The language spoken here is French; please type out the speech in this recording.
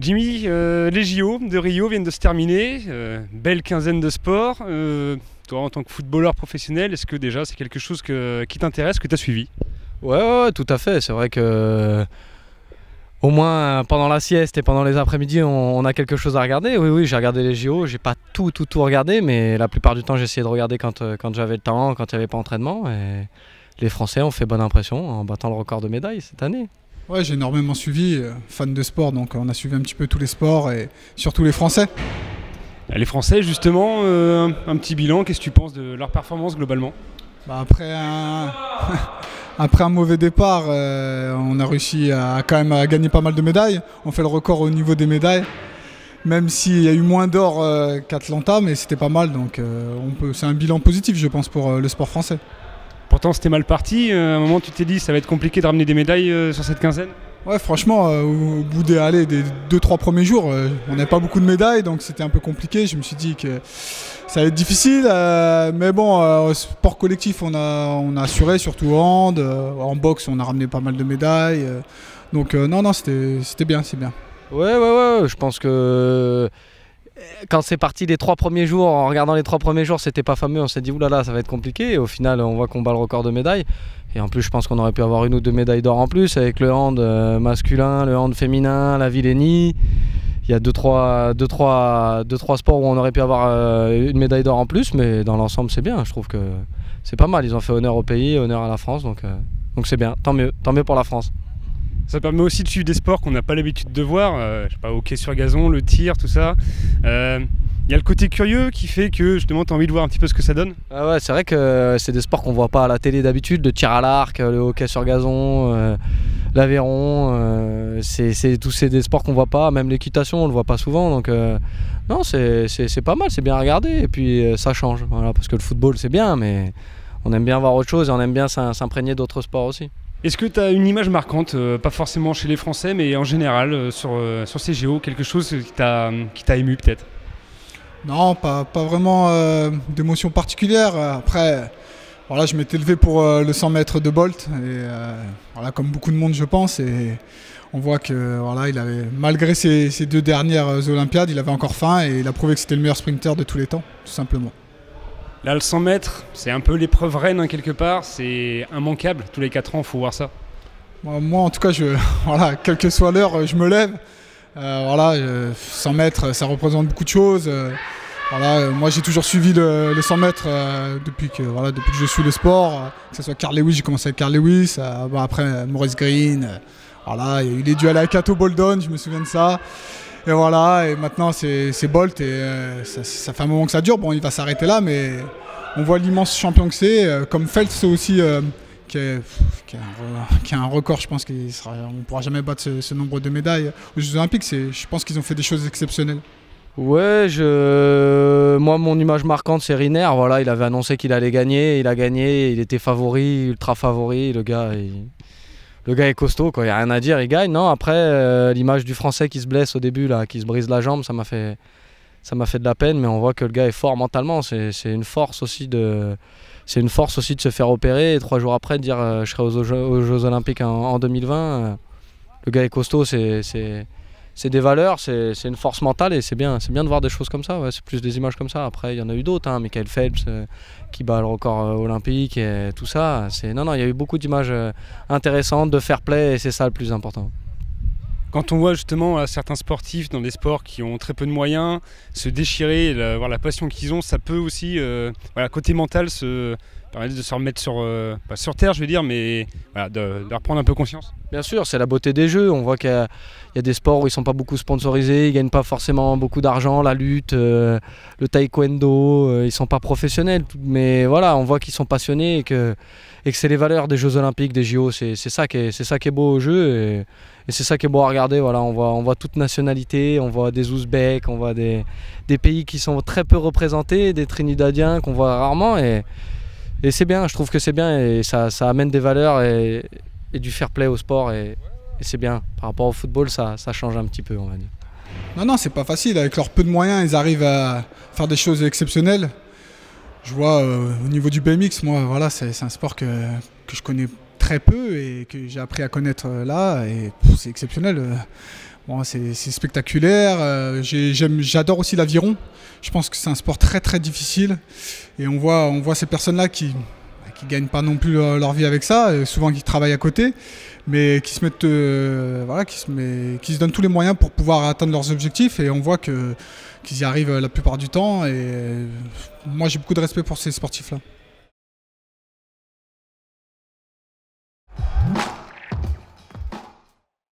Jimmy, les JO de Rio viennent de se terminer, belle quinzaine de sports. Toi, en tant que footballeur professionnel, est-ce que déjà c'est quelque chose qui t'intéresse, que tu as suivi? Ouais, tout à fait. C'est vrai que au moins pendant la sieste et pendant les après-midi, on a quelque chose à regarder. Oui, j'ai regardé les JO. J'ai pas tout regardé, mais la plupart du temps, j'ai essayé de regarder quand j'avais le temps, quand il n'y avait pas entraînement. Et les Français ont fait bonne impression en battant le record de médailles cette année. Ouais, j'ai énormément suivi, fan de sport, donc on a suivi un petit peu tous les sports et surtout les Français. Les Français, justement, un petit bilan, qu'est-ce que tu penses de leur performance globalement? Après un mauvais départ, on a réussi quand même à gagner pas mal de médailles. On fait le record au niveau des médailles, même s'il y a eu moins d'or qu'Atlanta, mais c'était pas mal, donc c'est un bilan positif, je pense, pour le sport français. Pourtant, c'était mal parti. À un moment, tu t'es dit ça va être compliqué de ramener des médailles sur cette quinzaine? Ouais, franchement, au bout des 2-3 premiers jours, on n'avait pas beaucoup de médailles, donc c'était un peu compliqué. Je me suis dit que ça allait être difficile, mais bon, sport collectif, on a assuré, surtout au hand. En boxe, on a ramené pas mal de médailles. Donc non, c'était bien, c'est bien. Ouais, je pense que quand c'est parti les 3 premiers jours, en regardant les 3 premiers jours, c'était pas fameux, on s'est dit oulala, ça va être compliqué. Et au final, on voit qu'on bat le record de médailles. Et en plus, je pense qu'on aurait pu avoir 1 ou 2 médailles d'or en plus avec le hand masculin, le hand féminin, la villénie. Il y a 2-3 sports où on aurait pu avoir une médaille d'or en plus, mais dans l'ensemble, c'est bien. Je trouve que c'est pas mal. Ils ont fait honneur au pays, honneur à la France, donc c'est bien. Tant mieux pour la France. Ça permet aussi de suivre des sports qu'on n'a pas l'habitude de voir, je sais pas, hockey sur gazon, le tir, tout ça. Il y a le côté curieux qui fait que justement tu as envie de voir un petit peu ce que ça donne. Ah ouais, c'est vrai que c'est des sports qu'on voit pas à la télé d'habitude, le tir à l'arc, le hockey sur gazon, l'aviron, c'est des sports qu'on voit pas, même l'équitation on le voit pas souvent, donc non, c'est pas mal, c'est bien à regarder et puis ça change, voilà, parce que le football c'est bien, mais on aime bien voir autre chose et on aime bien s'imprégner d'autres sports aussi. Est-ce que tu as une image marquante, pas forcément chez les Français, mais en général sur ces JO, quelque chose qui t'a ému peut-être? Non, pas vraiment d'émotion particulière. Après, voilà, je m'étais levé pour le 100 mètres de Bolt, et voilà, comme beaucoup de monde je pense, et on voit que voilà, il avait, malgré ses 2 dernières Olympiades, il avait encore faim et il a prouvé que c'était le meilleur sprinter de tous les temps, tout simplement. Là, le 100 mètres, c'est un peu l'épreuve reine quelque part, c'est immanquable, tous les 4 ans, il faut voir ça. Moi en tout cas, voilà, quelle que soit l'heure, je me lève. Voilà, 100 mètres, ça représente beaucoup de choses. Voilà, moi j'ai toujours suivi le 100 mètres depuis que je suis le sport. Que ce soit Carl Lewis, j'ai commencé avec Carl Lewis. Après Maurice Green. Voilà, il y a eu les duels avec Kato Boldon, je me souviens de ça. Et voilà, et maintenant c'est Bolt et ça fait un moment que ça dure. Bon, il va s'arrêter là, mais on voit l'immense champion que c'est. Comme Phelps aussi, qui a un record, je pense qu'on ne pourra jamais battre ce nombre de médailles aux Jeux Olympiques. Je pense qu'ils ont fait des choses exceptionnelles. Ouais, moi mon image marquante c'est Riner, voilà, il avait annoncé qu'il allait gagner, il a gagné, il était favori, ultra favori, le gars est costaud, quoi, il n'y a rien à dire, il gagne. Non, après l'image du Français qui se blesse au début, là, qui se brise la jambe, ça m'a fait de la peine, mais on voit que le gars est fort mentalement, c'est une force aussi de se faire opérer et 3 jours après de dire je serai aux Jeux Olympiques en 2020. Le gars est costaud, c'est des valeurs, c'est une force mentale et c'est bien de voir des choses comme ça, ouais, c'est plus des images comme ça. Après il y en a eu d'autres, hein, Michael Phelps qui bat le record olympique et tout ça. Non, il y a eu beaucoup d'images intéressantes, de fair play et c'est ça le plus important. Quand on voit justement certains sportifs dans des sports qui ont très peu de moyens se déchirer, voir la passion qu'ils ont, ça peut aussi, côté mental, permettre de se remettre pas sur terre, je veux dire, mais voilà, de reprendre un peu conscience. Bien sûr, c'est la beauté des jeux. On voit qu'il y a des sports où ils ne sont pas beaucoup sponsorisés, ils ne gagnent pas forcément beaucoup d'argent, la lutte, le taekwondo, ils ne sont pas professionnels. Mais voilà, on voit qu'ils sont passionnés et que c'est les valeurs des Jeux Olympiques, des JO. C'est ça qui est beau au jeu et c'est ça qui est beau à regarder. Voilà, on voit toute nationalité, on voit des Ouzbeks, on voit des pays qui sont très peu représentés, des Trinidadiens qu'on voit rarement. Et c'est bien, je trouve que c'est bien et ça amène des valeurs et du fair play au sport et c'est bien. Par rapport au football, ça change un petit peu, on va dire. Non, c'est pas facile. Avec leurs peu de moyens, ils arrivent à faire des choses exceptionnelles. Je vois au niveau du BMX, moi, voilà, c'est un sport que je connais très peu et que j'ai appris à connaître là. Et c'est exceptionnel. Bon, c'est spectaculaire. J'adore aussi l'aviron. Je pense que c'est un sport très très difficile. Et on voit ces personnes-là qui gagnent pas non plus leur vie avec ça, et souvent qui travaillent à côté, mais qui se mettent, qui se donnent tous les moyens pour pouvoir atteindre leurs objectifs. Et on voit qu'ils y arrivent la plupart du temps. Et moi, j'ai beaucoup de respect pour ces sportifs-là.